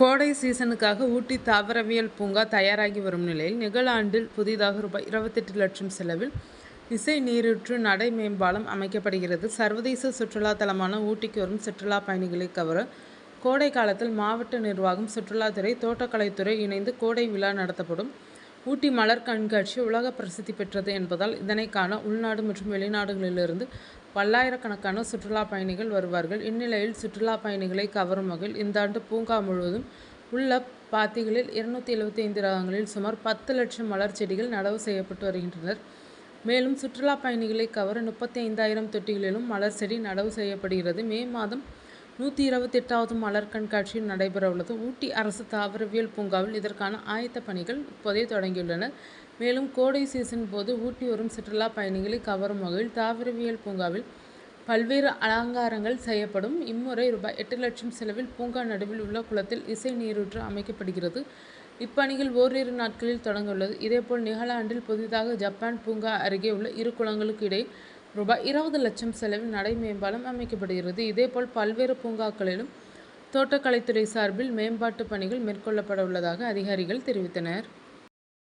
கோடை சீசனுக்காக ஊட்டி தாவரவியல் பூங்கா தயாராகி வரும் நிலையில் நிகழாண்டில் புதிதாக ரூபாய் 28 லட்சம் செலவில் இசை நீரூற்று நடை மேம்பாலம் அமைக்கப்படுகிறது. சர்வதேச சுற்றுலா தலமான ஊட்டிக்கு வரும் சுற்றுலா பயணிகளை கவர கோடை காலத்தில் மாவட்ட நிர்வாகம், சுற்றுலாத்துறை, தோட்டக்கலைத்துறை இணைந்து கோடை விழா நடத்தப்படும். ஊட்டி மலர் கண்காட்சி உலக பிரசித்தி பெற்றது என்பதால் இதனை காண உள்நாடு மற்றும் வெளிநாடுகளிலிருந்து பல்லாயிரக்கணக்கான சுற்றுலா பயணிகள் வருவார்கள். இந்நிலையில் சுற்றுலா பயணிகளை கவரும் வகையில் இந்த ஆண்டு பூங்கா முழுவதும் உள்ள பாத்திகளில் 275 ரகங்களில் சுமார் 10 லட்சம் மலர் செடிகள் நடவு செய்யப்பட்டு வருகின்றனர். மேலும் சுற்றுலா பயணிகளை கவர 35,000 தொட்டிகளிலும் மலர் செடி நடவு செய்யப்படுகிறது. மே மாதம் 128வது மலர் கண்காட்சி நடைபெற உள்ளது. ஊட்டி அரசு தாவரவியல் பூங்காவில் இதற்கான ஆயத்த பணிகள் இப்போதே தொடங்கியுள்ளன. மேலும் கோடை சீசன் போது ஊட்டி வரும் சுற்றுலா பயணிகளை கவரும் வகையில் தாவரவியல் பூங்காவில் பல்வேறு அலங்காரங்கள் செய்யப்படும். இம்முறை ரூபாய் 8 லட்சம் செலவில் பூங்கா நடுவில் உள்ள குளத்தில் இசை நீரூற்று அமைக்கப்படுகிறது. இப்பணிகள் ஓரிரு நாட்களில் தொடங்க உள்ளது. இதேபோல் நிகழாண்டில் புதிதாக ஜப்பான் பூங்கா அருகே உள்ள இரு குளங்களுக்கு இடையே ரூபாய் 20 லட்சம் செலவில் நடை மேம்பாலம் அமைக்கப்படுகிறது. இதேபோல் பல்வேறு பூங்காக்களிலும் தோட்டக்கலைத்துறை சார்பில் மேம்பாட்டு பணிகள் மேற்கொள்ளப்பட உள்ளதாக அதிகாரிகள் தெரிவித்தனர்.